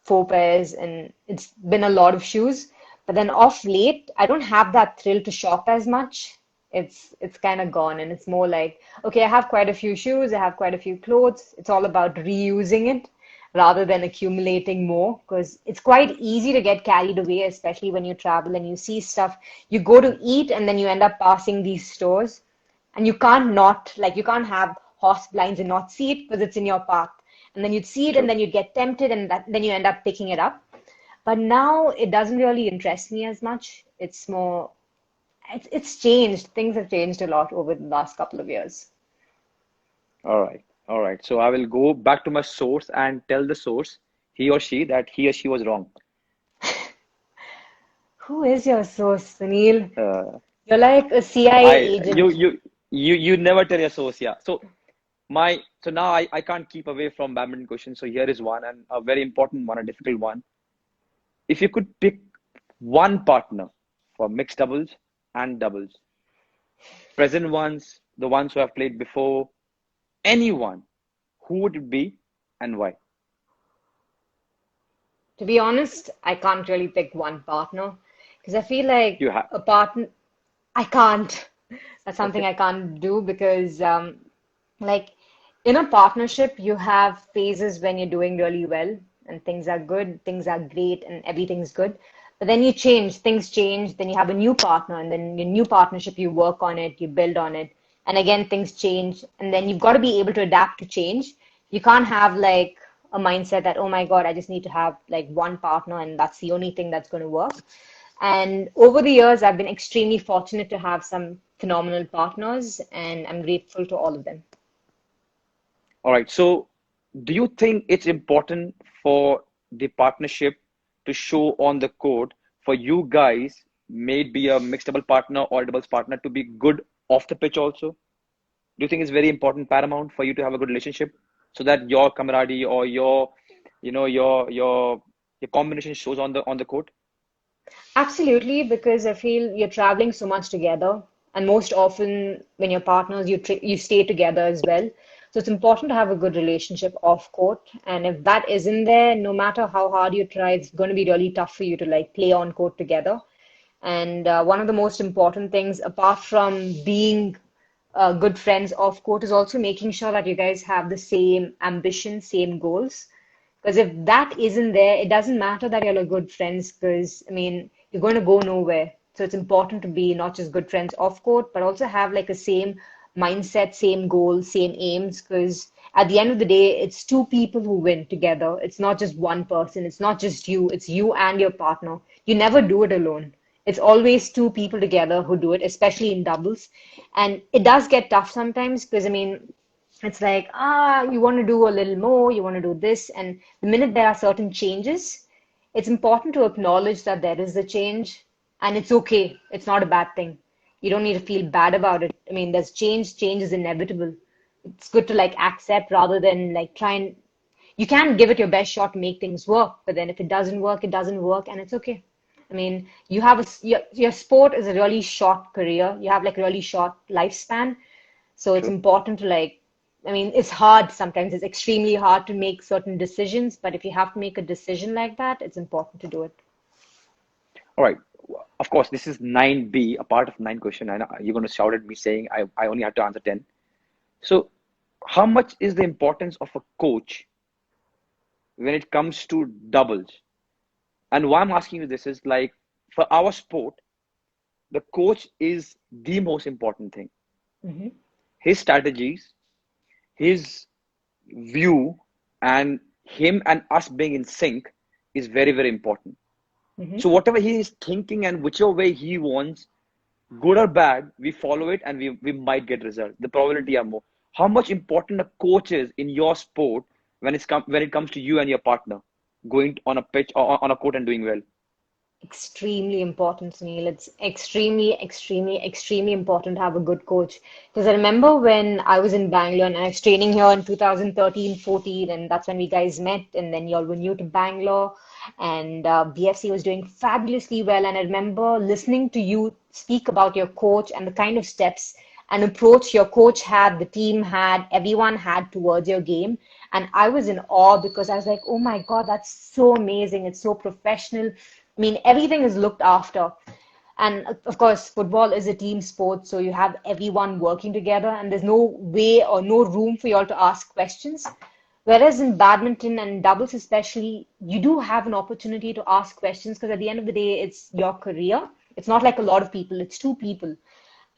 4 pairs, and it's been a lot of shoes. But then off late, I don't have that thrill to shop as much. It's kind of gone, and it's more like, okay, I have quite a few shoes, I have quite a few clothes. It's all about reusing it rather than accumulating more, because it's quite easy to get carried away, especially when you travel and you see stuff. You go to eat and then you end up passing these stores, and you can't have horse blinds and not see it because it's in your path. And then you'd see it and then you'd get tempted, and then you end up picking it up. But now it doesn't really interest me as much. It's more, it's changed. Things have changed a lot over the last couple of years. All right. All right. So I will go back to my source and tell the source, he or she, that he or she was wrong. Who is your source, Sunil? You're like a CIA agent. You never tell your source, yeah. So now I can't keep away from badminton questions. So here is one, and a very important one, a difficult one. If you could pick one partner for mixed doubles and doubles, present ones, the ones who have played before, anyone, who would it be and why? To be honest, I can't really pick one partner because I feel like a partner, I can't. That's something I can't do because, like, in a partnership, you have phases when you're doing really well and things are good, things are great, and everything's good. But then you change, things change, then you have a new partner, and then your new partnership, you work on it, you build on it. And again, things change, and then you've got to be able to adapt to change. You can't have like a mindset that, oh my God, I just need to have like one partner and that's the only thing that's going to work. And over the years, I've been extremely fortunate to have some phenomenal partners, and I'm grateful to all of them. All right. So do you think it's important for the partnership to show on the court for you guys, maybe a mixed double partner or a doubles partner, to be good off the pitch also? Do you think it's very important, paramount, for you to have a good relationship so that your camaraderie or your combination shows on the court? Absolutely, because I feel you're traveling so much together, and most often when you're partners, you stay together as well. So it's important to have a good relationship off court, and if that isn't there, no matter how hard you try, it's going to be really tough for you to like play on court together. And one of the most important things, apart from being good friends off court, is also making sure that you guys have the same ambition, same goals. Because if that isn't there, it doesn't matter that you're like good friends, because I mean, you're going to go nowhere. So it's important to be not just good friends off court, but also have like a same mindset, same goals, same aims. Because at the end of the day, it's two people who win together. It's not just one person. It's not just you. It's you and your partner. You never do it alone. It's always two people together who do it, especially in doubles. And it does get tough sometimes because, I mean, it's like, you want to do a little more, you want to do this. And the minute there are certain changes, it's important to acknowledge that there is a change And it's okay. It's not a bad thing. You don't need to feel bad about it. I mean, there's change. Change is inevitable. It's good to like accept rather than like try and you can give it your best shot to make things work, but then if it doesn't work, it doesn't work, and it's okay. I mean, you have your sport is a really short career. You have like a really short lifespan, so it's True. important to like. I mean, it's hard sometimes. It's extremely hard to make certain decisions, but if you have to make a decision like that, it's important to do it. All right. Of course, this is 9B, a part of 9 question. And you're going to shout at me saying I only have to answer 10. So, how much is the importance of a coach when it comes to doubles? And why I'm asking you this is like for our sport, the coach is the most important thing. Hmm. His strategies, his view, and him and us being in sync is very, very important. Hmm. So whatever he is thinking and whichever way he wants, good or bad, we follow it and we might get result. The probability are more. How much important a coach is in your sport when it comes to you and your partner going on a pitch or on a court and doing well? Extremely important, Sunil. It's extremely, extremely, extremely important to have a good coach. Because I remember when I was in Bangalore and I was training here in 2013, 14, and that's when we guys met. And then y'all were new to Bangalore, and BFC was doing fabulously well. And I remember listening to you speak about your coach and the kind of steps and approach your coach had, the team had, everyone had towards your game. And I was in awe because I was like, oh my God, that's so amazing. It's so professional. I mean, everything is looked after. And of course, football is a team sport, so you have everyone working together, and there's no way or no room for you all to ask questions. Whereas in badminton and doubles, especially, you do have an opportunity to ask questions because at the end of the day, it's your career. It's not like a lot of people, it's two people.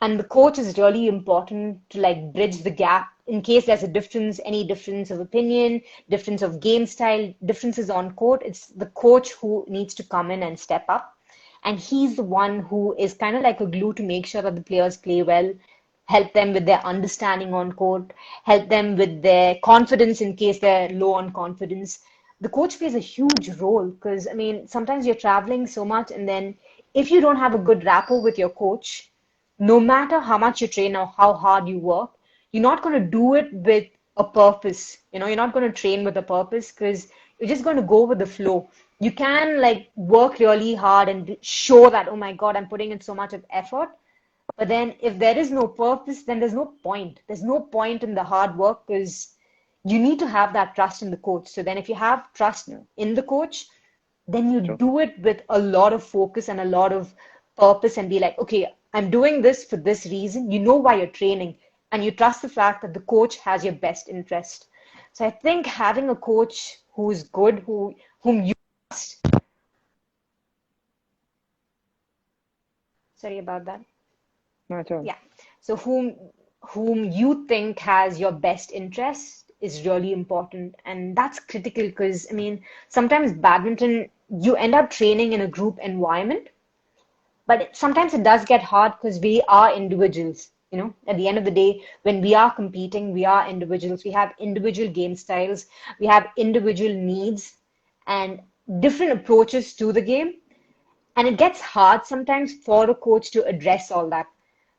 And the coach is really important to like bridge the gap in case there's a difference, any difference of opinion, difference of game style, differences on court. It's the coach who needs to come in and step up. And he's the one who is kind of like a glue to make sure that the players play well, help them with their understanding on court, help them with their confidence in case they're low on confidence. The coach plays a huge role because, I mean, sometimes you're traveling so much, and then if you don't have a good rapport with your coach, no matter how much you train or how hard you work, you're not going to do it with a purpose. You know, you're not going to train with a purpose because you're just going to go with the flow. You can like work really hard and show that, oh my God, I'm putting in so much of effort. But then if there is no purpose, then there's no point. There's no point in the hard work because you need to have that trust in the coach. So then if you have trust in the coach, then you Sure. do it with a lot of focus and a lot of purpose and be like, okay, I'm doing this for this reason. You know why you're training and you trust the fact that the coach has your best interest. So I think having a coach who's good, whom you trust, sorry about that. No, at all. Yeah. So whom you think has your best interest is really important. And that's critical because I mean, sometimes badminton, you end up training in a group environment. But sometimes it does get hard because we are individuals. You know, at the end of the day, when we are competing, we are individuals. We have individual game styles, we have individual needs and different approaches to the game. And it gets hard sometimes for a coach to address all that.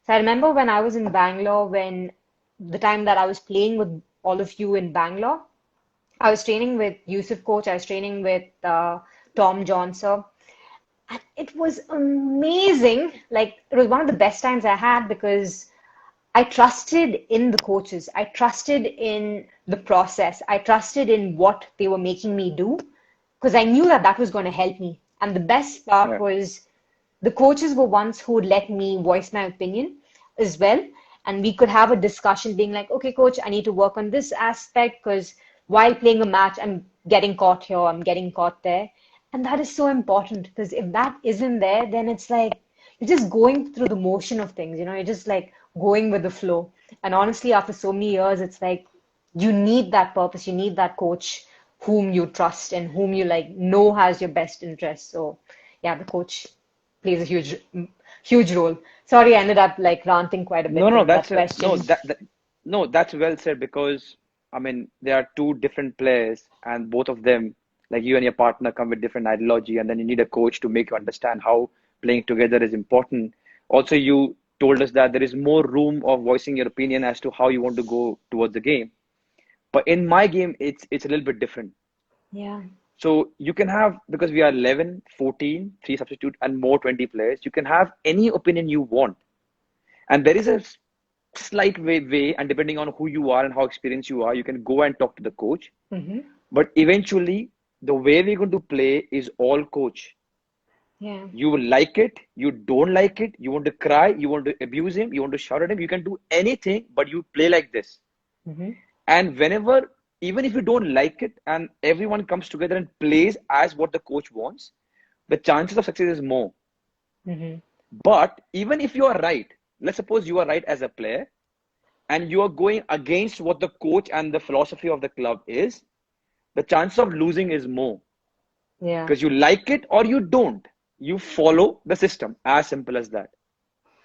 So I remember when I was in Bangalore, when the time that I was playing with all of you in Bangalore, I was training with Yusuf coach, I was training with Tom Johnson, and it was amazing. Like it was one of the best times I had because I trusted in the coaches. I trusted in the process. I trusted in what they were making me do because I knew that that was going to help me. And the best part Yeah. was the coaches were ones who would let me voice my opinion as well. And we could have a discussion being like, okay, coach, I need to work on this aspect because while playing a match, I'm getting caught here, I'm getting caught there. And that is so important because if that isn't there, then it's like you're just going through the motion of things, you know, you're just like going with the flow. And honestly, after so many years, it's like you need that purpose, you need that coach whom you trust and whom you like know has your best interest. So yeah, the coach plays a huge role. Sorry, I ended up like ranting quite a No, bit no, with that's that a, no question. that no, that's well said because I mean there are two different players and both of them, like you and your partner, come with different ideology, and then you need a coach to make you understand how playing together is important. Also, you told us that there is more room of voicing your opinion as to how you want to go towards the game. But in my game, it's a little bit different. Yeah. So you can have, because we are 11, 14, 3 substitute and more 20 players, you can have any opinion you want. And there is a slight way, and depending on who you are and how experienced you are, you can go and talk to the coach. But eventually, the way we're going to play is all coach. Yeah. You will like it, you don't like it, you want to cry, you want to abuse him, you want to shout at him, you can do anything, but you play like this. And whenever, even if you don't like it, and everyone comes together and plays as what the coach wants, the chances of success is more. But even if you are right, let's suppose you are right as a player, and you are going against what the coach and the philosophy of the club is, the chance of losing is more. Yeah. Because you like it or you don't. You follow the system. As simple as that.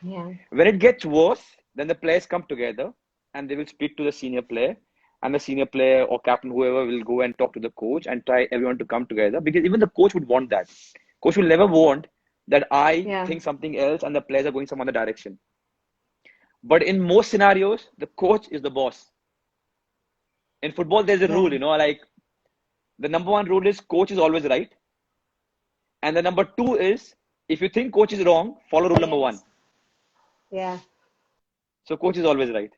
Yeah. When it gets worse, then the players come together and they will speak to the senior player, and the senior player or captain, whoever, will go and talk to the coach and try everyone to come together, because even the coach would want that. Coach will never want that I think something else and the players are going some other direction. But in most scenarios, the coach is the boss. In football, there's a rule, like the number one rule is coach is always right. And the number two is, if you think coach is wrong, follow rule number one. Yeah. So coach is always right.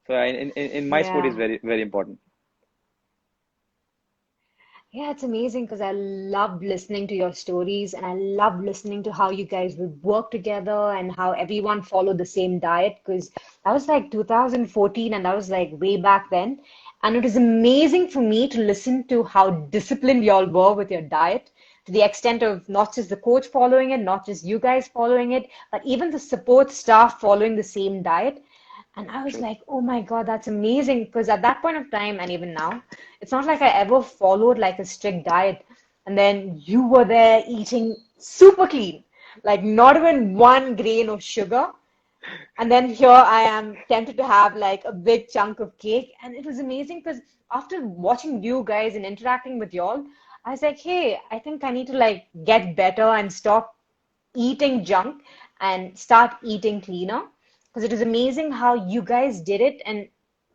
So in my sport is very, very important. Yeah, it's amazing because I loved listening to your stories, and I loved listening to how you guys would work together and how everyone followed the same diet, because that was like 2014 and that was like way back then. And it was amazing for me to listen to how disciplined y'all were with your diet, to the extent of not just the coach following it, not just you guys following it, but even the support staff following the same diet. And I was like, oh my God, that's amazing. Because at that point of time, and even now, it's not like I ever followed like a strict diet. And then you were there eating super clean, like not even 1 grain of sugar. And then here I am tempted to have like a big chunk of cake. And it was amazing because after watching you guys and interacting with y'all, I was like, hey, I think I need to like get better and stop eating junk and start eating cleaner, because it was amazing how you guys did it, and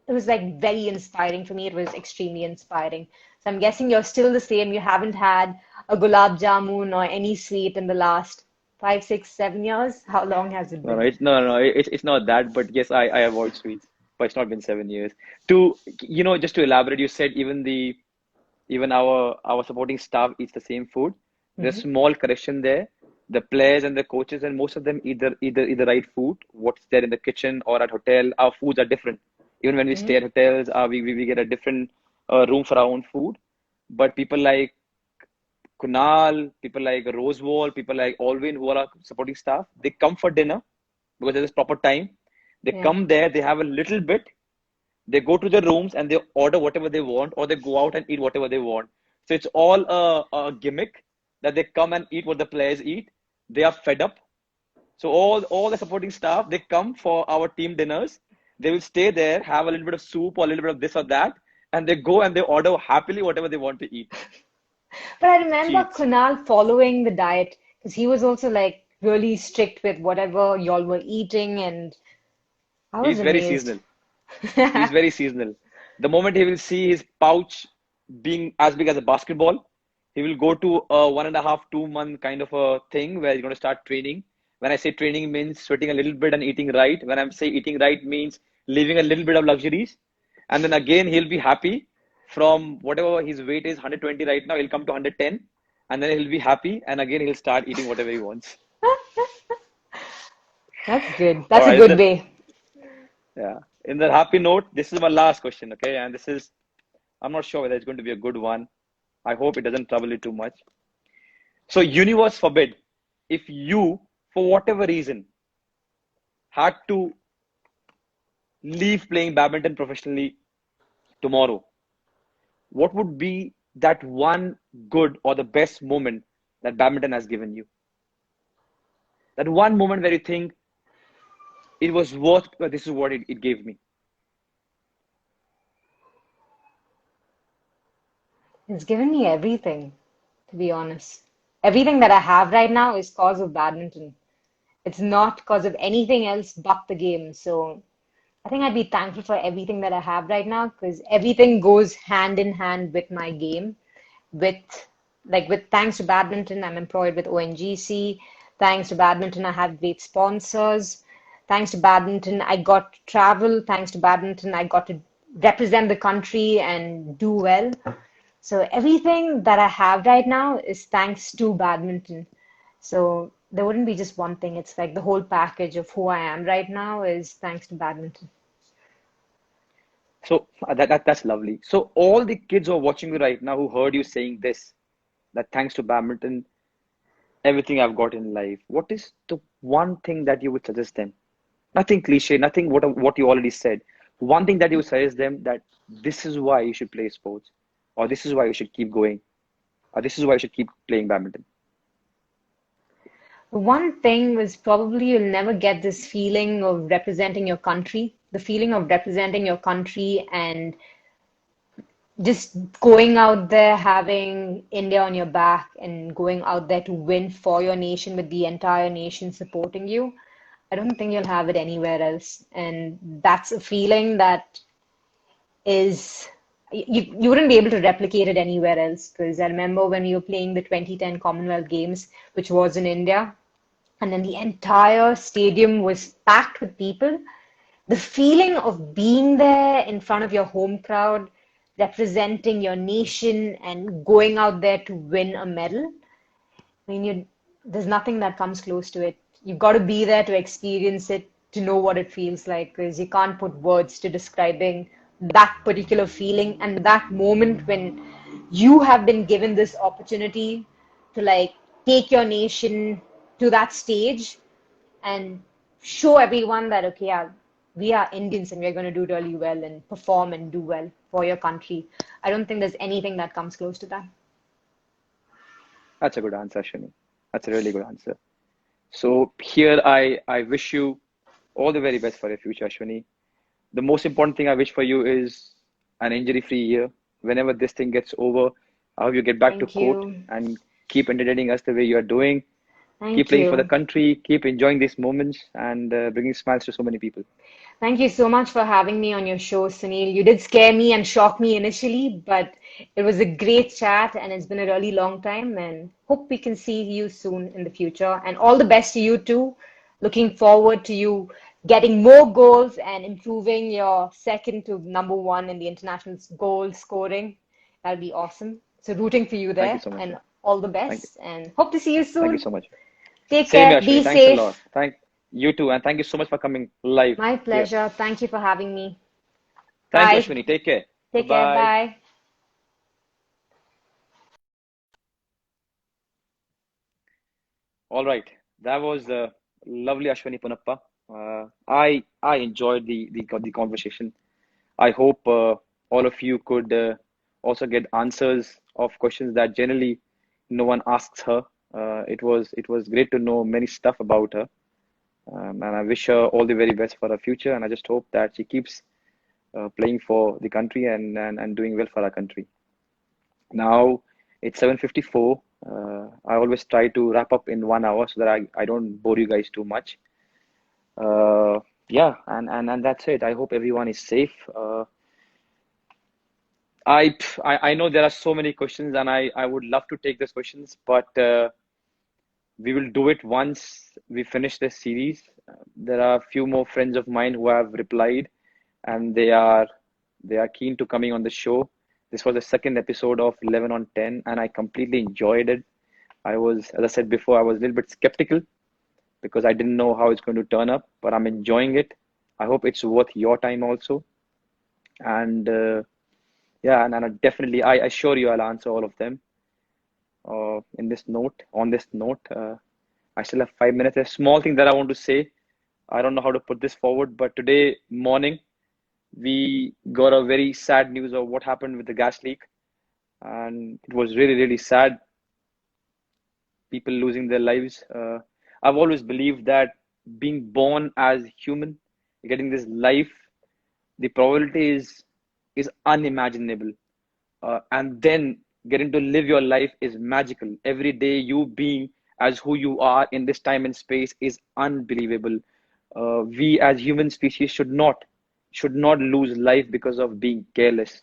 it was like very inspiring for me. It was extremely inspiring. So I'm guessing you're still the same. You haven't had a gulab jamun or any sweet in the last 5, 6, 7 years. How long has it been? No, it's not that, but yes, I avoid sweets, but it's not been 7 years. Just to elaborate, you said even our supporting staff eats the same food. There's a small correction there. The players and the coaches and most of them eat the right food. What's there in the kitchen or at hotel, our foods are different. Even when we stay at hotels, we get a different room for our own food. But people like Kunal, people like Rosewall, people like Alvin, who are our supporting staff, they come for dinner because there's proper time. They come there, they have a little bit, they go to their rooms and they order whatever they want, or they go out and eat whatever they want. So it's all a gimmick that they come and eat what the players eat. They are fed up. So all the supporting staff, they come for our team dinners. They will stay there, have a little bit of soup or a little bit of this or that, and they go and they order happily whatever they want to eat. But I remember Cheats. Kunal following the diet because he was also like really strict with whatever y'all were eating, and I was He's very amazed. seasonal. He's very seasonal. The moment he will see his pouch being as big as a basketball, he will go to a 1.5, 2 month kind of a thing where he's going to start training. When I say training means sweating a little bit and eating right. When I'm saying eating right means leaving a little bit of luxuries. And then again, he'll be happy from whatever his weight is, 120 right now, he'll come to 110. And then he'll be happy. And again, he'll start eating whatever he wants. That's good. All That's a right. good way. Yeah. In that happy note, this is my last question. Okay. And I'm not sure whether it's going to be a good one. I hope it doesn't trouble you too much. So, universe forbid, if you, for whatever reason, had to leave playing badminton professionally tomorrow, what would be that one good or the best moment that badminton has given you? That one moment where you think it was worth, this is what it gave me. It's given me everything, to be honest. everything that I have right now is cause of badminton. It's not because of anything else but the game. So I think I'd be thankful for everything that I have right now because everything goes hand in hand with my game. With with thanks to badminton, I'm employed with ONGC. Thanks to badminton, I have great sponsors. Thanks to badminton, I got to travel. Thanks to badminton, I got to represent the country and do well. So everything that I have right now is thanks to badminton. So there wouldn't be just one thing. It's like the whole package of who I am right now is thanks to badminton. So that's lovely. So all the kids who are watching you right now who heard you saying this, that thanks to badminton, everything I've got in life, what is the one thing that you would suggest them? Nothing cliche, nothing what you already said. One thing that you would suggest them that this is why you should play sports, or this is why you should keep going, or this is why you should keep playing badminton. One thing was probably you'll never get this feeling of representing your country, the feeling of representing your country and just going out there, having India on your back and going out there to win for your nation with the entire nation supporting you. I don't think you'll have it anywhere else. And that's a feeling that is you wouldn't be able to replicate it anywhere else. Because I remember when we were playing the 2010 Commonwealth Games, which was in India, and then the entire stadium was packed with people. The feeling of being there in front of your home crowd, representing your nation and going out there to win a medal. I mean, there's nothing that comes close to it. You've got to be there to experience it, to know what it feels like, because you can't put words to describing that particular feeling and that moment when you have been given this opportunity to take your nation to that stage and show everyone that okay, yeah, we are Indians and we're going to do really well and perform and do well for your country. I don't think there's anything that comes close to that. That's a good answer, Shani. That's a really good answer. So here I wish you all the very best for your future, Ashwini. The most important thing I wish for you is an injury-free year. Whenever this thing gets over, I hope you get back to Thank court you. and keep entertaining us the way you are doing. Keep Thank playing for the you. country, keep enjoying these moments and bringing smiles to so many people. Thank you so much for having me on your show, Sunil. You did scare me and shock me initially, but it was a great chat and it's been a really long time and hope we can see you soon in the future. And all the best to you too. Looking forward to you getting more goals and improving your second to number one in the international goal scoring. That'll be awesome. So rooting for you Thank you there so much. and all the Thank you. best and hope to see you Thank you soon. so much. Take Same care. here, Be Ashwini. Thanks a lot. safe. Thank you too. And thank you so much for coming live My here. pleasure. Thank you for having me. Thank you, Bye. Ashwini. Take care. Take care. Bye-bye. Bye. All right. That was lovely Ashwini Ponnappa. I enjoyed the conversation. I hope all of you could also get answers of questions that generally no one asks her. It was great to know many stuff about her, and I wish her all the very best for her future. And I just hope that she keeps playing for the country and doing well for our country. Now it's 7:54. I always try to wrap up in 1 hour so that I don't bore you guys too much. Yeah, and that's it. I hope everyone is safe. I know there are so many questions, and I would love to take those questions, but we will do it once we finish this series. There are a few more friends of mine who have replied, and they are keen to coming on the show. This was the second episode of 11 on 10, and I completely enjoyed it. As I said before, I was a little bit skeptical because I didn't know how it's going to turn up, but I'm enjoying it. I hope it's worth your time also. And yeah, and I assure you I'll answer all of them. On this note, I still have 5 minutes. A small thing that I want to say. I don't know how to put this forward, but today morning we got a very sad news of what happened with the gas leak, and it was really, really sad. People losing their lives. I've always believed that being born as human, getting this life, the probability is unimaginable. And then getting to live your life is magical. Every day you being as who you are in this time and space is unbelievable. We as human species should not lose life because of being careless.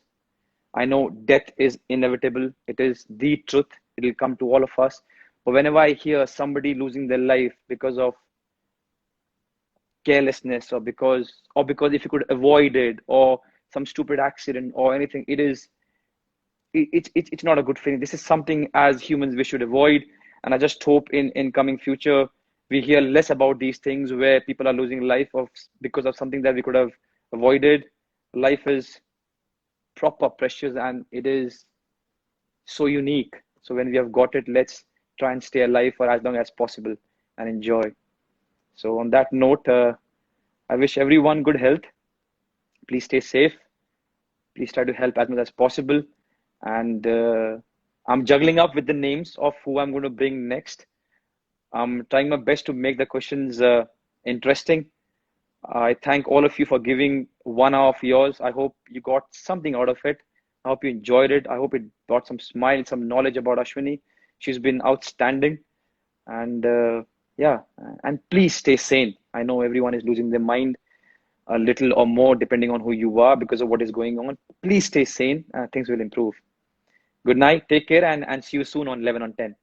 I know death is inevitable. It is the truth. It will come to all of us. But whenever I hear somebody losing their life because of carelessness, or because if you could avoid it, or some stupid accident or anything, it's not a good feeling. This is something as humans we should avoid. And I just hope in coming future we hear less about these things where people are losing life because of something that we could have avoided. Life is proper precious, and it is so unique. So when we have got it, let's try and stay alive for as long as possible and enjoy. So on that note, I wish everyone good health. Please stay safe. Please try to help as much as possible. And I'm juggling up with the names of who I'm going to bring next. I'm trying my best to make the questions interesting. I thank all of you for giving 1 hour of yours. I hope you got something out of it. I hope you enjoyed it. I hope it brought some smile, some knowledge about Ashwini. She's been outstanding. And yeah, and please stay sane. I know everyone is losing their mind a little or more depending on who you are because of what is going on. Please stay sane. Things will improve. Good night. Take care, and see you soon on 11 on 10.